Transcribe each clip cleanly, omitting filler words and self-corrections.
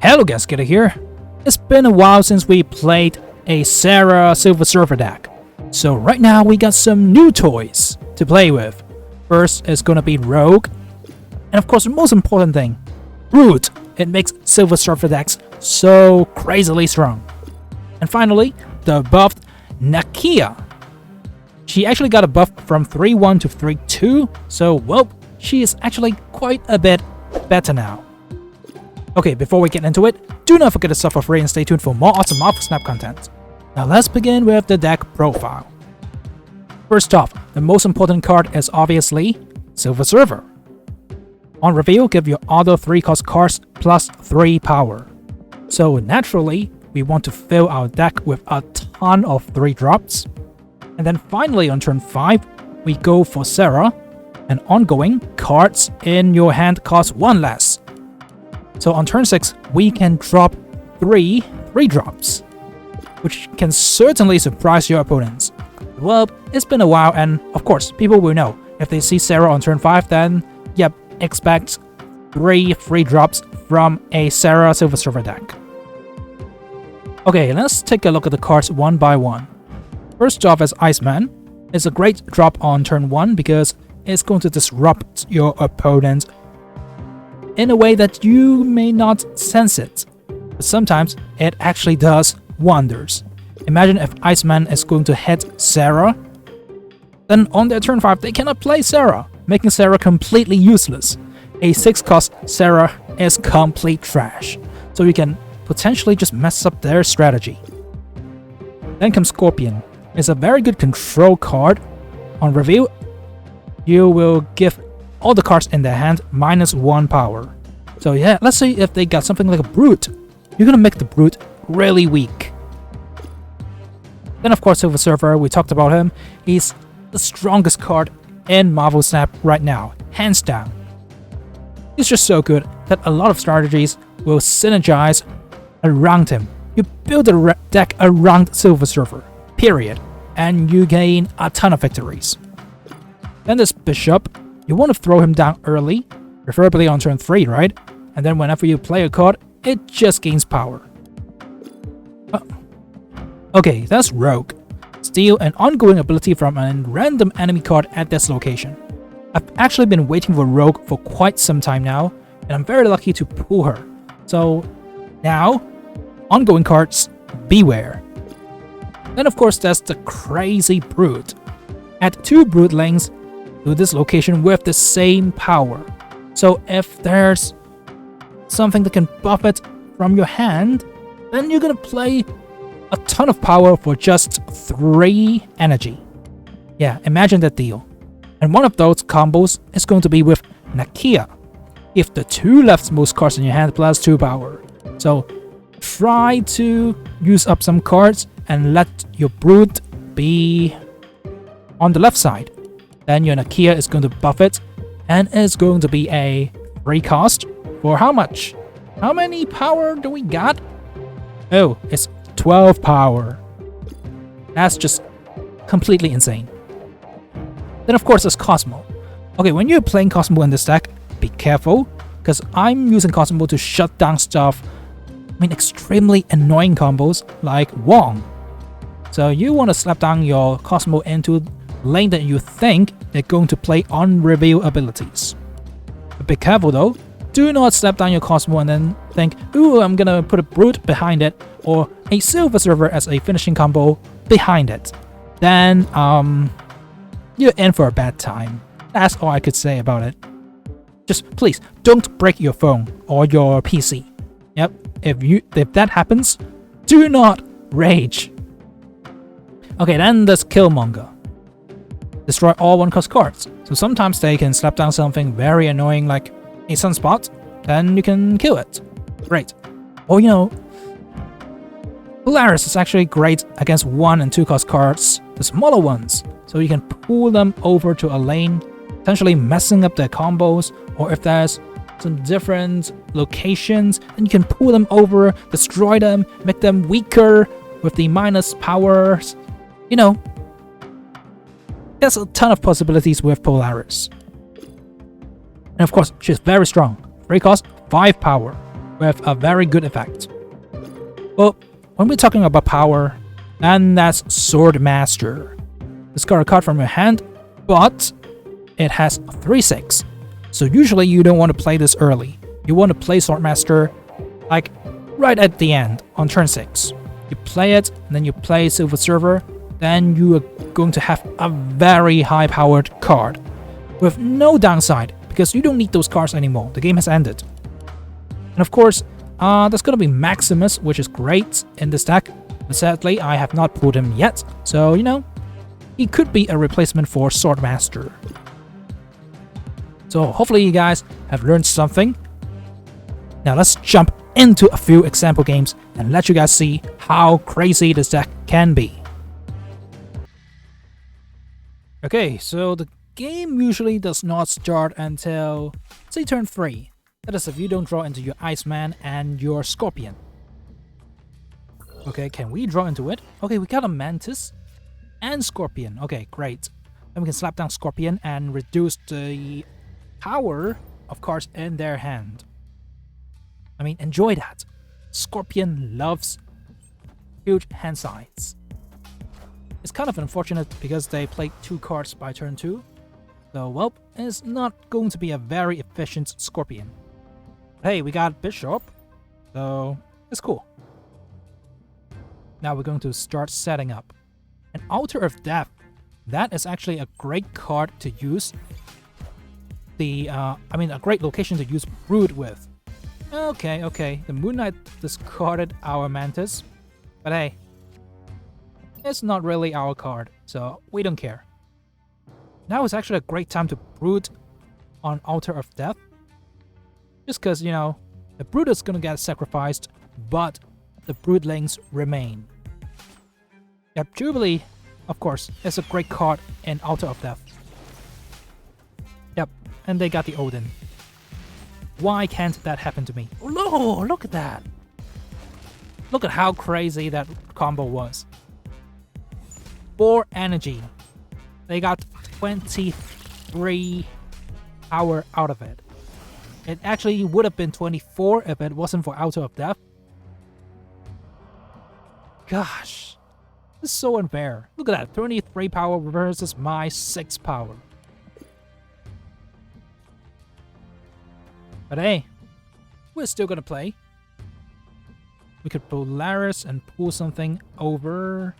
Hello guys, Kiddo here. It's been a while since we played a Sera Silver Surfer deck. So right now we got some new toys to play with. First is gonna be Rogue. And of course the most important thing, Brute. It makes Silver Surfer decks so crazily strong. And finally, the buffed Nakia. She actually got a buff from 3-1 to 3-2, so well, she is actually quite a bit better now. Okay, before we get into it, do not forget to sub for free and stay tuned for more awesome Marvel Snap content. Now let's begin with the deck profile. First off, the most important card is obviously Silver Surfer. On reveal, give your auto 3-cost cards plus 3 power. So naturally, we want to fill our deck with a ton of 3-drops. And then finally on turn 5, we go for Sera, and ongoing, cards in your hand cost 1 less. So on turn 6, we can drop 3 3-drops, which can certainly surprise your opponents. Well, it's been a while, and of course, people will know. If they see Sera on turn 5, then yep, expect 3 free drops from a Sera Silver Surfer deck. Okay, let's take a look at the cards one by one. First off is Iceman. It's a great drop on turn 1 because it's going to disrupt your opponent in a way that you may not sense it. But sometimes it actually does wonders. Imagine if Iceman is going to hit Sera, then on their turn 5 they cannot play Sera, making Sera completely useless. A 6-cost Sera is complete trash, so you can potentially just mess up their strategy. Then comes Scorpion. It's a very good control card. On reveal, you will give all the cards in their hand minus 1 power. So yeah, let's say if they got something like a Brute, you're gonna make the Brute really weak. Then of course Silver Surfer, we talked about him. He's the strongest card in Marvel Snap right now, hands down. He's just so good that a lot of strategies will synergize around him. You build a deck around Silver Surfer, period, and you gain a ton of victories. Then this Bishop, you want to throw him down early, preferably on turn 3, right? And then whenever you play a card, it just gains power. Okay, that's Rogue. Steal an ongoing ability from a random enemy card at this location. I've actually been waiting for Rogue for quite some time now, and I'm very lucky to pull her. So now, ongoing cards, beware. Then of course there's the crazy Brute. Add 2 Brute lanes to this location with the same power. So if there's something that can buff it from your hand, then you're gonna play a ton of power for just 3 energy. Yeah, imagine that deal. And one of those combos is going to be with Nakia. Give the 2 leftmost cards in your hand plus 2 power. So try to use up some cards and let your Brute be on the left side. Then your Nakia is going to buff it, and it's going to be a 3-cost for how much? How many power do we got? Oh, it's 12 power. That's just completely insane. Then of course there's Cosmo. Okay, when you're playing Cosmo in this deck, be careful, because I'm using Cosmo to shut down stuff. I mean, extremely annoying combos like Wong. So you want to slap down your Cosmo into lane that you think they're going to play on reveal abilities. But be careful though, do not slap down your Cosmo and then think, ooh, I'm gonna put a Brute behind it, or a Silver Surfer as a finishing combo behind it. Then, you're in for a bad time. That's all I could say about it. Just please, don't break your phone or your PC. Yep, if that happens, do not rage. Okay, then there's Killmonger. Destroy all 1-cost cards. So sometimes they can slap down something very annoying like a Sunspot, then you can kill it. Great. Or you know, Polaris is actually great against 1 and 2-cost cards, the smaller ones. So you can pull them over to a lane, potentially messing up their combos, or if there's some different locations, then you can pull them over, destroy them, make them weaker with the minus powers. You know, there's a ton of possibilities with Polaris. And of course, she's very strong. 3 cost, 5 power. with a very good effect. Well, when we're talking about power, then that's Sword Master. Discard a card from your hand, but it has 3/6. So usually you don't want to play this early. You want to play Sword Master like right at the end on turn 6. You play it, and then you play Silver Surfer, then you are going to have a very high powered card with no downside because you don't need those cards anymore. The game has ended. And of course, there's gonna be Maximus, which is great in this deck, but sadly I have not pulled him yet, so he could be a replacement for Sword Master. So hopefully you guys have learned something. Now let's jump into a few example games and let you guys see how crazy this deck can be. Okay, so the game usually does not start until, say, turn 3. That is if you don't draw into your Iceman and your Scorpion. Okay, can we draw into it? Okay, we got a Mantis and Scorpion. Okay, great. Then we can slap down Scorpion and reduce the power of cards in their hand. I mean, enjoy that. Scorpion loves huge hand size. It's kind of unfortunate because they played 2 cards by turn 2. So, well, it's not going to be a very efficient Scorpion. Hey, we got Bishop, so it's cool. Now we're going to start setting up. An Altar of Death. That is actually a great card to use. A great location to use Brood with. Okay. The Moon Knight discarded our Mantis. But hey, it's not really our card, so we don't care. Now is actually a great time to Brood on Altar of Death. Just because, the Brood is gonna get sacrificed, but the Broodlings remain. Yep, Jubilee, of course, is a great card in Altar of Death. Yep, and they got the Odin. Why can't that happen to me? Oh, no, look at that. Look at how crazy that combo was. 4 energy. They got 23 power out of it. It actually would have been 24 if it wasn't for Altar of Death. Gosh, this is so unfair. Look at that, 23 power versus my 6 power. But hey, we're still gonna play. We could Polaris and pull something over.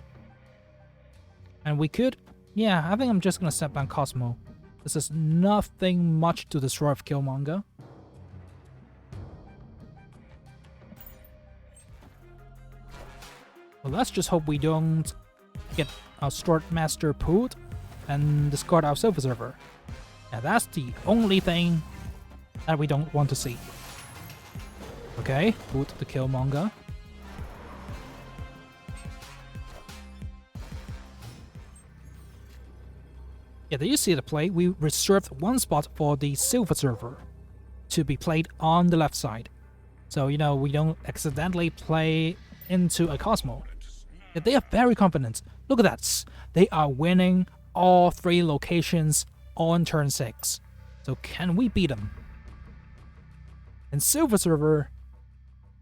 And we could, yeah, I think I'm just gonna step down Cosmo. This is nothing much to destroy with Killmonger. Well, let's just hope we don't get our Sword Master pulled and discard our Silver Surfer. Yeah, that's the only thing that we don't want to see. Okay, pulled the Killmonger. Yeah, did you see the play? We reserved 1 spot for the Silver Surfer to be played on the left side. So, we don't accidentally play into a Cosmo. Yeah, they are very confident. Look at that. They are winning all 3 locations on turn 6. So can we beat them? And Silver Surfer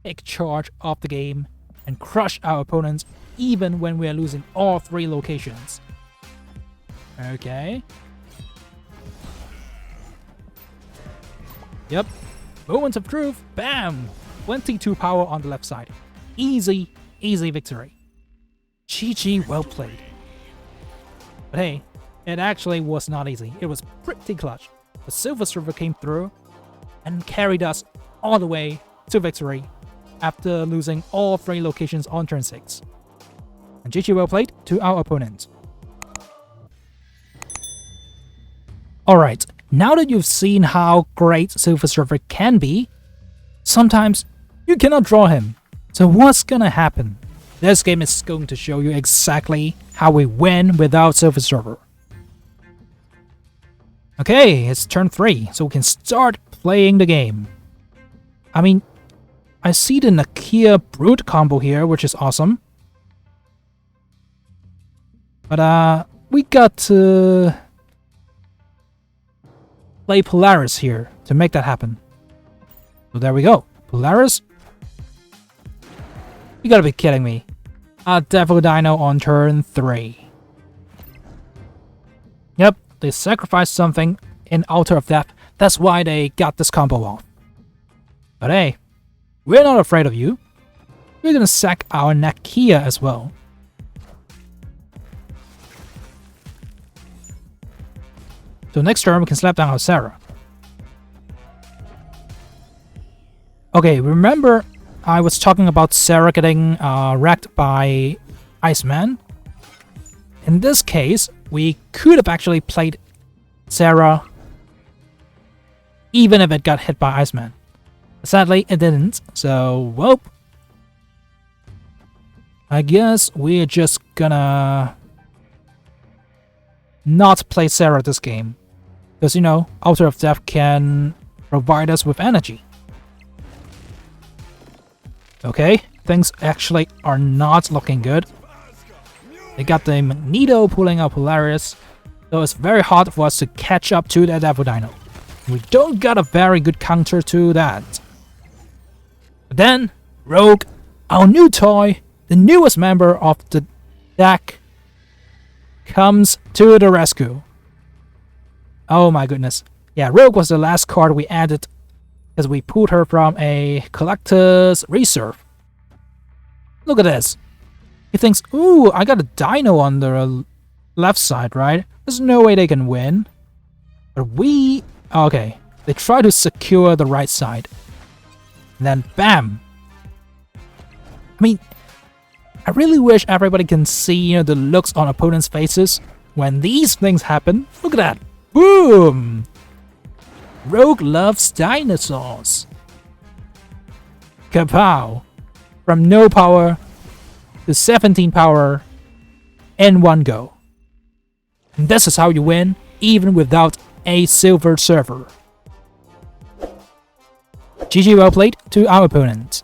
take charge of the game and crush our opponents even when we are losing all 3 locations. Okay. Yep. Moment of truth. Bam! 22 power on the left side. Easy victory. GG, well played. But hey, it actually was not easy. It was pretty clutch. The Silver Surfer came through and carried us all the way to victory after losing all 3 locations on turn 6. And GG, well played to our opponent. Alright, now that you've seen how great Silver Surfer can be, sometimes you cannot draw him. So what's gonna happen? This game is going to show you exactly how we win without Silver Surfer. Okay, it's turn 3, so we can start playing the game. I mean, I see the Nakia Brood combo here, which is awesome. But we got to play Polaris here to make that happen. So there we go. Polaris You gotta be kidding me. A Devil Dino on turn 3. Yep, they sacrificed something in Altar of Death. That's why they got this combo off. But hey, we're not afraid of you. We're gonna sack our Nakia as well. So next turn we can slap down our Sera. Okay, remember I was talking about Sera getting wrecked by Iceman? In this case, we could have actually played Sera even if it got hit by Iceman. Sadly, it didn't, so, well, I guess we're just gonna not play Sera this game. Because, you know, Altar of Death can provide us with energy. Okay, things actually are not looking good. They got the Magneto pulling out Polaris, so it's very hard for us to catch up to that Devil Dino. We don't got a very good counter to that. But then, Rogue, our new toy, the newest member of the deck, comes to the rescue. Oh my goodness. Yeah, Rogue was the last card we added as we pulled her from a collector's reserve. Look at this. He thinks, ooh, I got a Dino on the left side, right? There's no way they can win. But we... Okay, they try to secure the right side. And then, bam! I mean, I really wish everybody can see, you know, the looks on opponents' faces when these things happen. Look at that! Boom! Rogue loves dinosaurs. Kapow! From no power to 17 power in one go. And this is how you win, even without a silver server. GG well played to our opponent.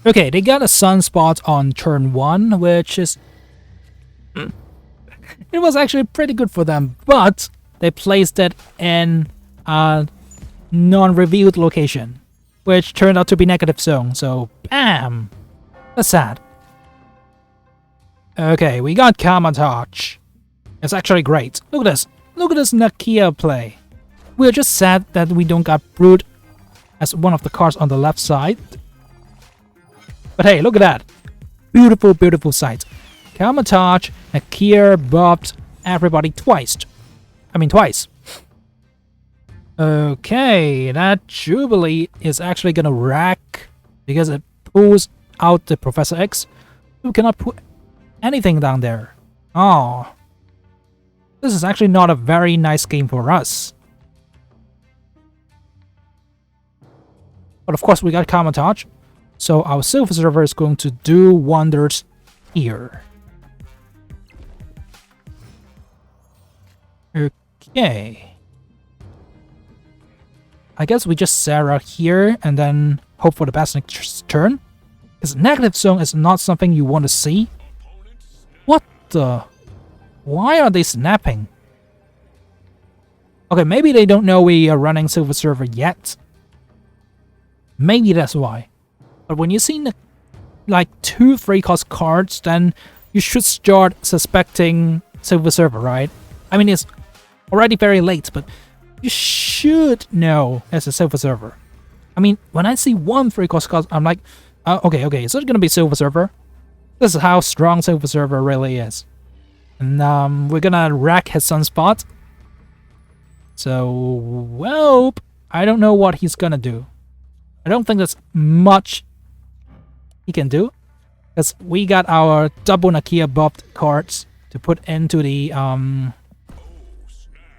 Okay, they got a sunspot on turn 1, which is... It was actually pretty good for them, but they placed it in a non-revealed location, which turned out to be negative zone, so bam! That's sad. Okay, we got Kamatach. It's actually great. Look at this. Look at this Nakia play. We're just sad that we don't got Brood as one of the cards on the left side. But hey, look at that. Beautiful, beautiful sight. Kamatach, Nakia bobbed everybody twice. Twice. Okay, that Jubilee is actually gonna rack because it pulls out the Professor X. We cannot put anything down there. Oh. This is actually not a very nice game for us. But of course we got Kamatach, so our Silver Server is going to do wonders here. Okay. I guess we just Sera here and then hope for the best next turn. Because negative zone is not something you want to see. What the? Why are they snapping? Okay, maybe they don't know we are running Silver Server yet. Maybe that's why. But when you see like 2 3-cost cards, then you should start suspecting Silver Server, right? I mean, it's already very late, but you should know as a Silver Server. I mean, when I see 1 3-cost card, I'm like, okay, is it gonna be Silver Server? This is how strong Silver Server really is. And we're gonna rack his sunspot. So, well, I don't know what he's gonna do. I don't think there's much he can do. Because we got our double Nakia bobbed cards to put into the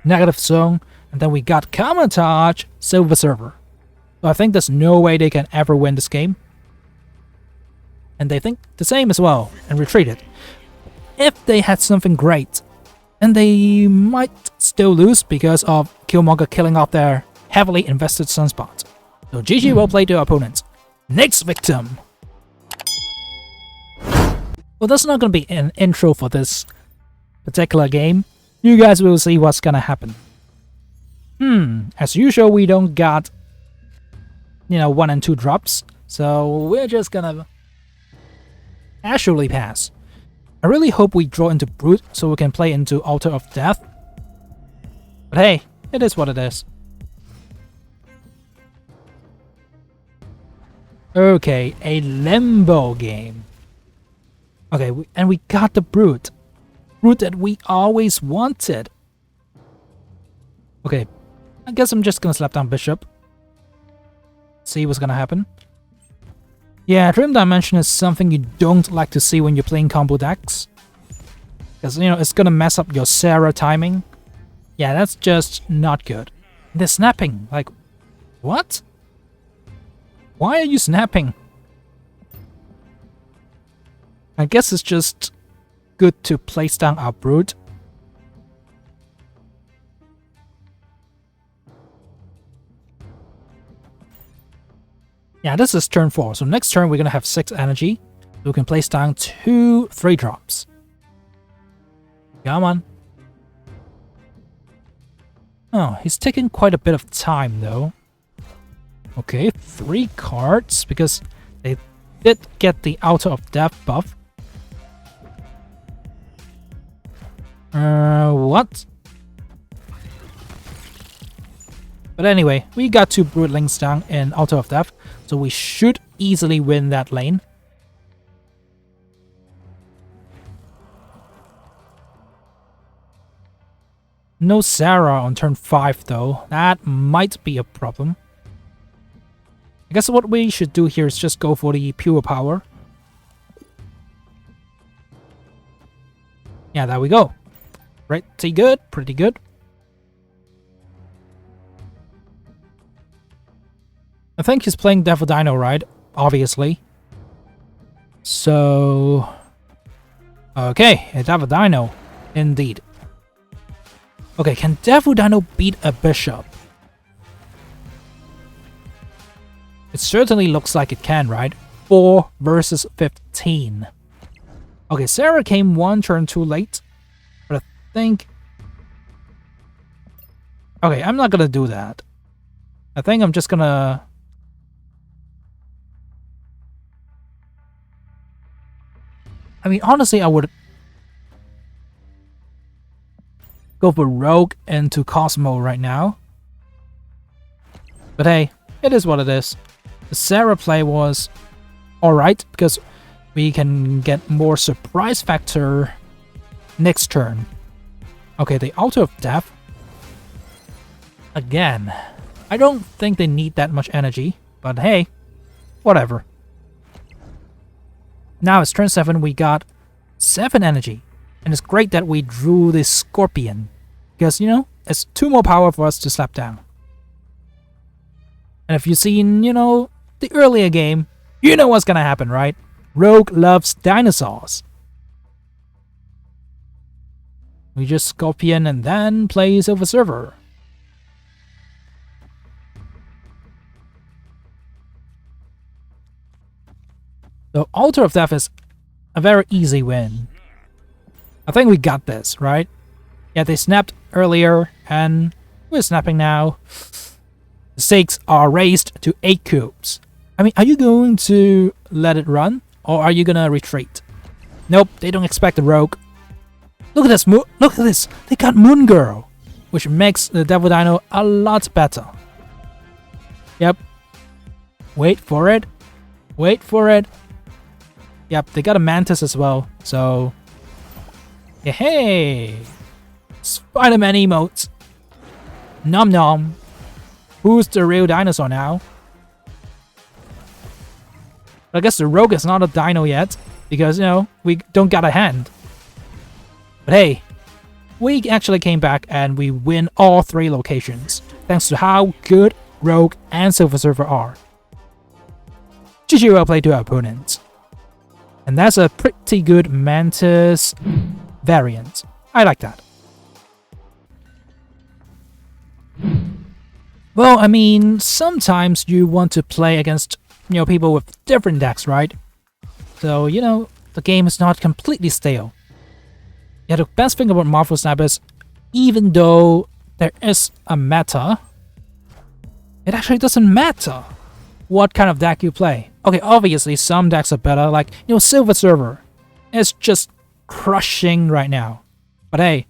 negative zone. And then we got Kamatach, Silver Server. So I think there's no way they can ever win this game. And they think the same as well, and retreated. If they had something great, then they might still lose because of Killmonger killing off their heavily invested sunspot. So GG well played to our opponents. Next victim! Well, that's not going to be an intro for this particular game. You guys will see what's going to happen. As usual, we don't got 1 and 2 drops. So we're just gonna casually pass. I really hope we draw into Brute so we can play into Altar of Death. But hey, it is what it is. Okay, a Limbo game. Okay, and we got the Brute. Brute that we always wanted. Okay, I guess I'm just gonna slap down Bishop. See what's gonna happen. Yeah, Dream Dimension is something you don't like to see when you're playing combo decks. Because, it's gonna mess up your Sera timing. Yeah, that's just not good. They're snapping. Like, what? Why are you snapping? I guess it's just good to place down our Brute. Yeah, this is turn 4, so next turn we're gonna have 6 energy. So we can place down 2 3-drops. Come on. Oh, he's taking quite a bit of time though. Okay, 3 cards, because they did get the Altar of Death buff. What? But anyway, we got 2 Broodlings down in Altar of Death, so we should easily win that lane. No Sera on turn 5 though, that might be a problem. I guess what we should do here is just go for the pure power. Yeah, there we go. Pretty good, pretty good. I think he's playing Devil Dino, right? Obviously. So... okay, a Devil Dino. Indeed. Okay, can Devil Dino beat a Bishop? It certainly looks like it can, right? 4 versus 15. Okay, Sera came 1 turn too late. But I think... okay, I'm not gonna do that. I think I'm just gonna... I mean, honestly, I would go for Rogue into Cosmo right now. But hey, it is what it is. The Sera play was alright, because we can get more surprise factor next turn. Okay, the Altar of Death. Again, I don't think they need that much energy, but hey, whatever. Now it's turn 7, we got 7 energy. And it's great that we drew this Scorpion. Because, it's 2 more power for us to slap down. And if you've seen, the earlier game, you know what's gonna happen, right? Rogue loves dinosaurs. We just Scorpion and then play Silver Surfer. So Altar of Death is a very easy win. I think we got this, right? Yeah, they snapped earlier, and we're snapping now. The stakes are raised to 8 cubes. I mean, are you going to let it run, or are you gonna retreat? Nope, they don't expect the Rogue. Look at this, look at this! They got Moon Girl, which makes the Devil Dino a lot better. Yep. Wait for it. Wait for it. Yep, they got a Mantis as well, so... yeah, hey! Spider-Man emotes! Nom nom! Who's the real dinosaur now? I guess the Rogue is not a dino yet, because, we don't got a hand. But hey, we actually came back and we win all 3 locations, thanks to how good Rogue and Silver Surfer are. GG well played to our opponents. And that's a pretty good Mantis variant. I like that. Well, I mean, sometimes you want to play against, people with different decks, right? So, the game is not completely stale. Yeah, the best thing about Marvel Snap is, even though there is a meta, it actually doesn't matter. what kind of deck you play. Okay, obviously some decks are better, like, Silver Server. It's just crushing right now. But hey,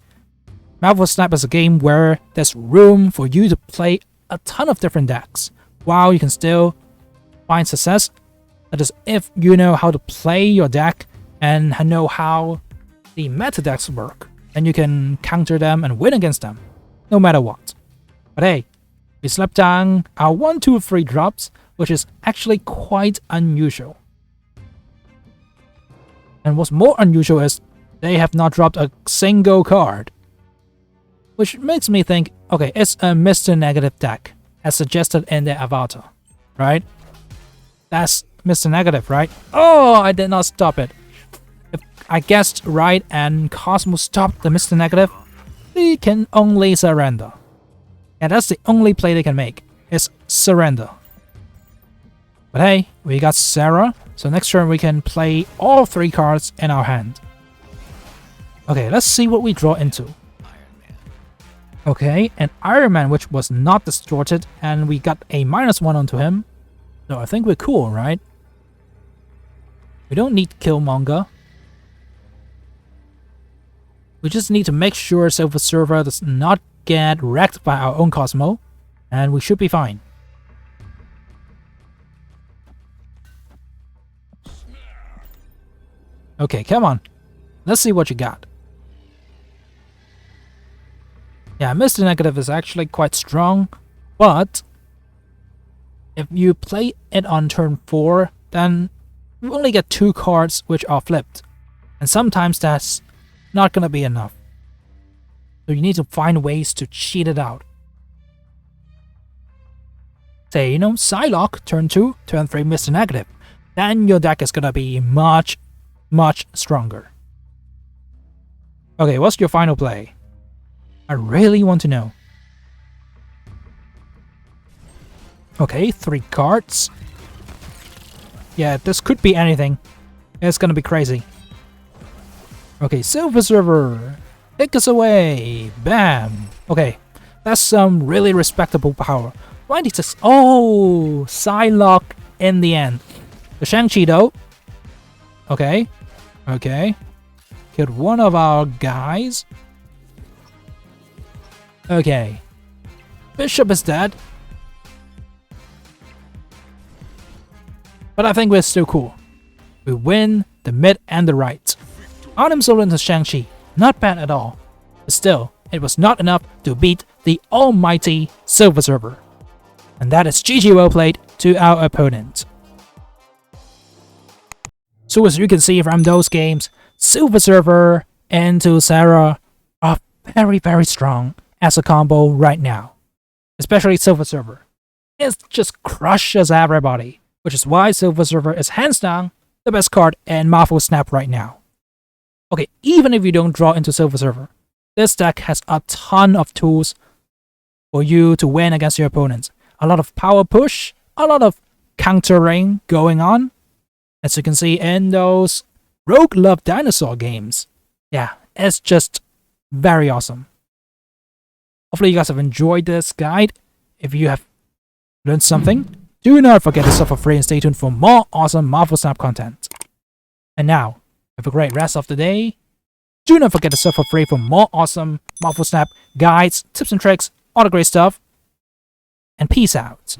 Marvel Snap is a game where there's room for you to play a ton of different decks, while you can still find success. That is, if you know how to play your deck and know how the meta decks work, then you can counter them and win against them, no matter what. But hey, we slept down our 1, 2, 3 drops, which is actually quite unusual. And what's more unusual is they have not dropped a single card. Which makes me think, okay, it's a Mr. Negative deck, as suggested in their avatar, right? That's Mr. Negative, right? Oh, I did not stop it. If I guessed right and Cosmo stopped the Mr. Negative, they can only surrender. And that's the only play they can make, is surrender. But hey, we got Sera, so next turn we can play all 3 cards in our hand. Okay, let's see what we draw into. Okay, an Iron Man which was not distorted, and we got a -1 onto him. So I think we're cool, right? We don't need Killmonger. We just need to make sure Silver Server does not get wrecked by our own Cosmo, and we should be fine. Okay, come on. Let's see what you got. Yeah, Mr. Negative is actually quite strong, but if you play it on turn 4, then you only get 2 cards which are flipped, and sometimes that's not gonna be enough. So you need to find ways to cheat it out. Say, Psylocke, turn 2, turn 3, Mr. Negative. Then your deck is gonna be much, much stronger. Okay, what's your final play? I really want to know. Okay, 3 cards. Yeah, this could be anything. It's gonna be crazy. Okay, Silver Server, take us away. Bam. Okay, that's some really respectable power. 26. Oh, Psylocke in the end. The Shang-Chi though. Okay. Okay. Killed one of our guys. Okay. Bishop is dead. But I think we're still cool. We win the mid and the right. Item sold into Shang-Chi. Not bad at all. But still, it was not enough to beat the almighty Silver Server. And that is GG well played to our opponent. So as you can see from those games, Silver Server into Sera are very, very strong as a combo right now. Especially Silver Server. It just crushes everybody, which is why Silver Server is hands down the best card in Marvel Snap right now. Okay, even if you don't draw into Silver Server, this deck has a ton of tools for you to win against your opponents. A lot of power push, a lot of countering going on, as you can see in those Rogue Love Dinosaur games. Yeah, it's just very awesome. Hopefully you guys have enjoyed this guide. If you have learned something, do not forget to sub for free and stay tuned for more awesome Marvel Snap content. And now, have a great rest of the day. Do not forget to sub for free for more awesome Marvel Snap guides, tips and tricks, all the great stuff. And peace out.